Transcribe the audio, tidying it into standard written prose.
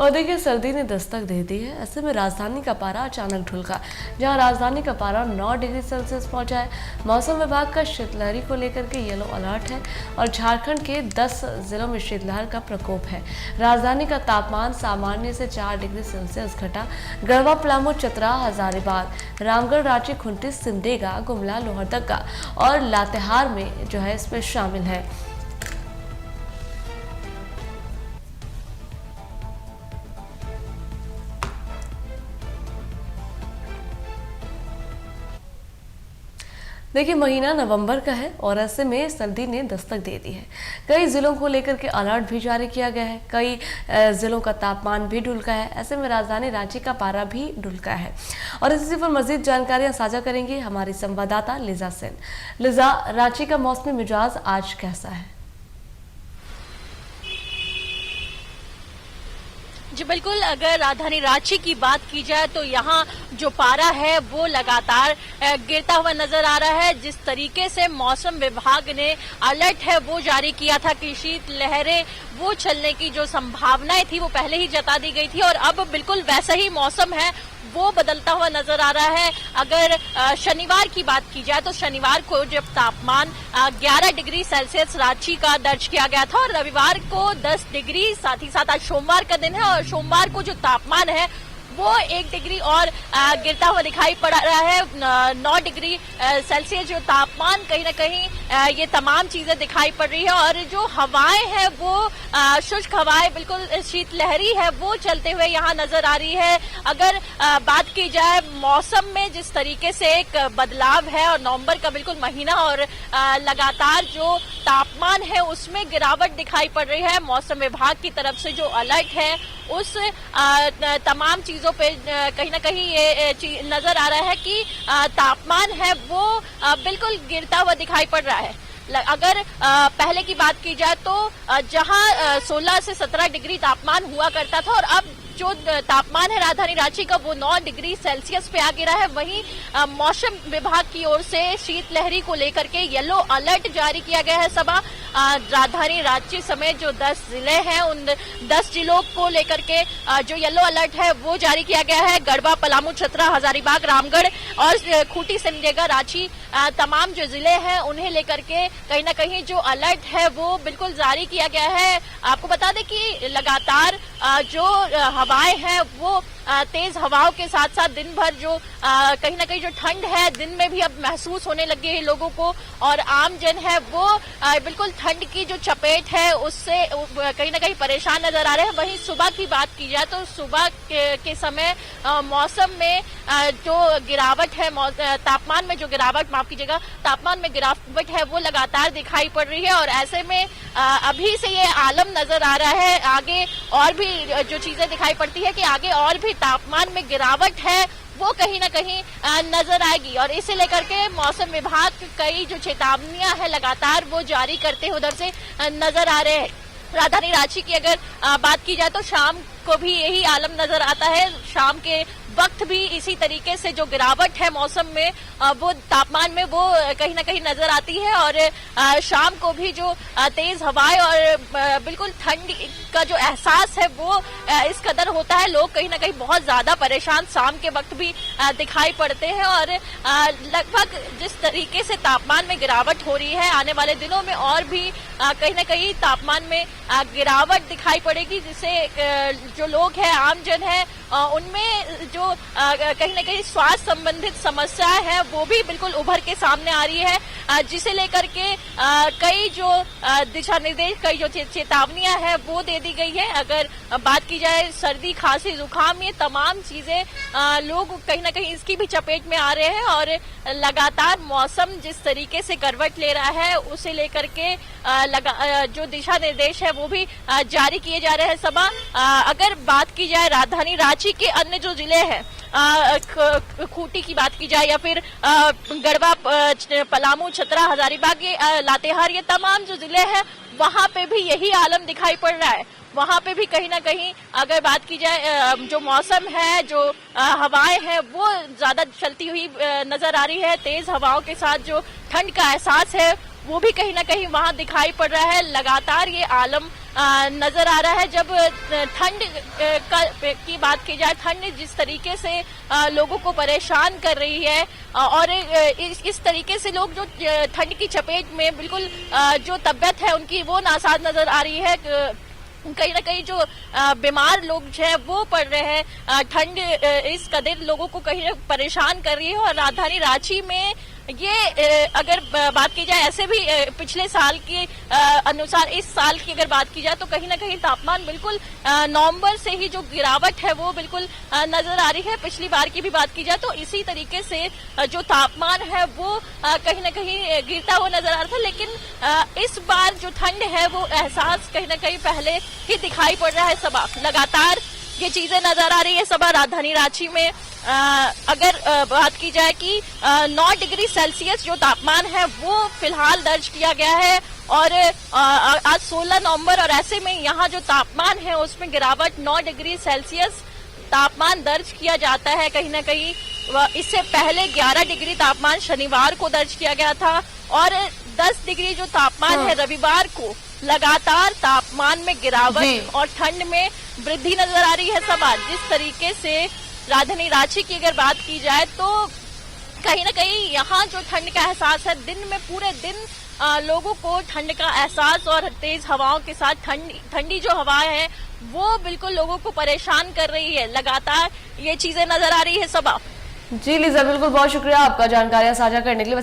और देखिए सर्दी ने दस्तक दे दी है। ऐसे में राजधानी का पारा अचानक ढुलका, जहां राजधानी का पारा 9 डिग्री सेल्सियस पहुंचा है। मौसम विभाग का शीतलहरी को लेकर के येलो अलर्ट है और झारखंड के 10 जिलों में शीतलहर का प्रकोप है। राजधानी का तापमान सामान्य से 4 डिग्री सेल्सियस घटा। गढ़वा, पलामू, चतरा, हजारीबाग, रामगढ़, रांची, खूंटी, सिमडेगा, गुमला, लोहरदगा और लातेहार में जो है इसमें शामिल है। देखिए महीना नवंबर का है और ऐसे में सर्दी ने दस्तक दे दी है। कई जिलों को लेकर के अलर्ट भी जारी किया गया है। कई जिलों का तापमान भी ढुलका है। ऐसे में राजधानी रांची का पारा भी ढुलका है और इसी पर मजीद जानकारियां साझा करेंगे हमारी संवाददाता लिजा सेन। लिजा, रांची का मौसमी मिजाज आज कैसा है? जी बिल्कुल, अगर राजधानी रांची की बात की जाए तो यहाँ जो पारा है वो लगातार गिरता हुआ नजर आ रहा है। जिस तरीके से मौसम विभाग ने अलर्ट है वो जारी किया था कि शीत लहरें वो चलने की जो संभावनाएं थी वो पहले ही जता दी गई थी और अब बिल्कुल वैसा ही मौसम है वो बदलता हुआ नजर आ रहा है। अगर शनिवार की बात की जाए तो शनिवार को जब तापमान 11 डिग्री सेल्सियस रांची का दर्ज किया गया था और रविवार को 10 डिग्री, साथ ही साथ आज सोमवार का दिन है और सोमवार को जो तापमान है वो 1 डिग्री और गिरता हुआ दिखाई पड़ रहा है। 9 डिग्री सेल्सियस जो तापमान, कहीं ना कहीं ये तमाम चीजें दिखाई पड़ रही है और जो हवाएं हैं वो शुष्क हवाएं, बिल्कुल शीतलहरी है वो चलते हुए यहाँ नजर आ रही है। अगर बात की जाए मौसम में जिस तरीके से एक बदलाव है और नवंबर का बिल्कुल महीना और लगातार जो तापमान है उसमें गिरावट दिखाई पड़ रही है। मौसम विभाग की तरफ से जो अलर्ट है उस तमाम चीजों पे कहीं ना कहीं ये नजर आ रहा है कि तापमान है वो बिल्कुल गिरता हुआ दिखाई पड़ रहा है। अगर पहले की बात की जाए तो जहां 16 से 17 डिग्री तापमान हुआ करता था और अब जो तापमान है राजधानी रांची का वो 9 डिग्री सेल्सियस पे आ गिरा है। वहीं मौसम विभाग की ओर से शीतलहरी को लेकर के येलो अलर्ट जारी किया गया है। राजधानी रांची समेत जो 10 जिले हैं उन 10 जिलों को लेकर के जो येलो अलर्ट है वो जारी किया गया है। गढ़वा, पलामू, चतरा, हजारीबाग, रामगढ़ और खूंटी, सिमडेगा, रांची तमाम जो जिले हैं उन्हें लेकर के कहीं ना कहीं जो अलर्ट है वो बिल्कुल जारी किया गया है। आपको बता दें कि लगातार जो हवाएं हैं वो तेज हवाओं के साथ साथ दिन भर जो कहीं ना कहीं जो ठंड है दिन में भी अब महसूस होने लगी है लोगों को और आम जन है वो बिल्कुल ठंड की जो चपेट है उससे कहीं ना कहीं परेशान नजर आ रहे हैं। वहीं सुबह की बात की जाए तो सुबह के समय मौसम में जो गिरावट है, तापमान में जो गिरावट, माफ कीजिएगा, तापमान में गिरावट है वो लगातार दिखाई पड़ रही है और ऐसे में अभी से ये आलम नजर आ रहा है। आगे और भी जो चीजें दिखाई पड़ती है कि आगे और भी तापमान में गिरावट है वो कहीं ना कहीं नजर आएगी और इसे लेकर के मौसम विभाग कई जो चेतावनियां है लगातार वो जारी करते हुए उधर से नजर आ रहे हैं। राजधानी रांची की अगर बात की जाए तो शाम को भी यही आलम नजर आता है। शाम के वक्त भी इसी तरीके से जो गिरावट है मौसम में वो तापमान में वो कहीं ना कहीं नजर आती है और शाम को भी जो तेज हवाएं और बिल्कुल ठंड का जो एहसास है वो इस कदर होता है। लोग कहीं ना कहीं बहुत ज्यादा परेशान शाम के वक्त भी दिखाई पड़ते हैं और लगभग जिस तरीके से तापमान में गिरावट हो रही है आने वाले दिनों में और भी कहीं ना कहीं तापमान में गिरावट दिखाई पड़ेगी, जिससे जो लोग हैं, आम जन है, उनमें जो कहीं ना कहीं स्वास्थ्य संबंधित समस्याएं हैं वो भी बिल्कुल उभर के सामने आ रही है, जिसे लेकर के कई जो दिशा निर्देश, कई जो चेतावनियां हैं वो दे दी गई है। अगर बात की जाए सर्दी, खांसी, जुकाम, ये तमाम चीजें लोग कहीं ना कहीं इसकी भी चपेट में आ रहे हैं और लगातार मौसम जिस तरीके से करवट ले रहा है उसे लेकर के जो दिशा निर्देश है वो भी जारी किए जा रहे हैं। अगर बात की जाए राजधानी रांची के अन्य जो जिले हैं, खूंटी की बात की जाए या फिर गढ़वा, पलामू, चतरा, हजारीबाग, लातेहार, ये तमाम जो जिले हैं वहां पे भी यही आलम दिखाई पड़ रहा है। वहां पे भी कहीं ना कहीं अगर बात की जाए जो मौसम है, जो हवाएं हैं वो ज्यादा चलती हुई नजर आ रही है। तेज हवाओं के साथ जो ठंड का एहसास है वो भी कहीं ना कहीं वहां दिखाई पड़ रहा है। लगातार ये आलम नजर आ रहा है। जब ठंड की बात की जाए, ठंड जिस तरीके से लोगों को परेशान कर रही है और इस तरीके से लोग जो ठंड की चपेट में बिल्कुल जो तबीयत है उनकी वो नासाज नजर आ रही है। कहीं ना कहीं जो बीमार लोग हैं वो पड़ रहे हैं। ठंड इस कदर लोगों को कहीं परेशान कर रही है और राजधानी रांची में ये अगर बात की जाए, ऐसे भी पिछले साल के अनुसार इस साल की अगर बात की जाए तो कहीं ना कहीं तापमान बिल्कुल नवंबर से ही जो गिरावट है वो बिल्कुल नजर आ रही है। पिछली बार की भी बात की जाए तो इसी तरीके से जो तापमान है वो कहीं ना कहीं गिरता हुआ नजर आ रहा था, लेकिन इस बार जो ठंड है वो एहसास कहीं ना कहीं पहले ही दिखाई पड़ रहा है। सबा लगातार ये चीजें नजर आ रही है। सबा राजधानी रांची में अगर बात की जाए कि 9 डिग्री सेल्सियस जो तापमान है वो फिलहाल दर्ज किया गया है और आज 16 नवंबर और ऐसे में यहाँ जो तापमान है उसमें गिरावट 9 डिग्री सेल्सियस तापमान दर्ज किया जाता है। कहीं ना कहीं इससे पहले 11 डिग्री तापमान शनिवार को दर्ज किया गया था और 10 डिग्री जो तापमान है रविवार को। लगातार तापमान में गिरावट और ठंड में वृद्धि नजर आ रही है। सब आज जिस तरीके से राजधानी रांची की अगर बात की जाए तो कहीं ना कहीं यहाँ जो ठंड का एहसास है, दिन में पूरे दिन लोगों को ठंड का एहसास और तेज हवाओं के साथ ठंडी जो हवाएं है वो बिल्कुल लोगों को परेशान कर रही है। लगातार ये चीजें नजर आ रही है। सबा जी लीजा, बिल्कुल बहुत शुक्रिया आपका जानकारियां साझा करने के लिए।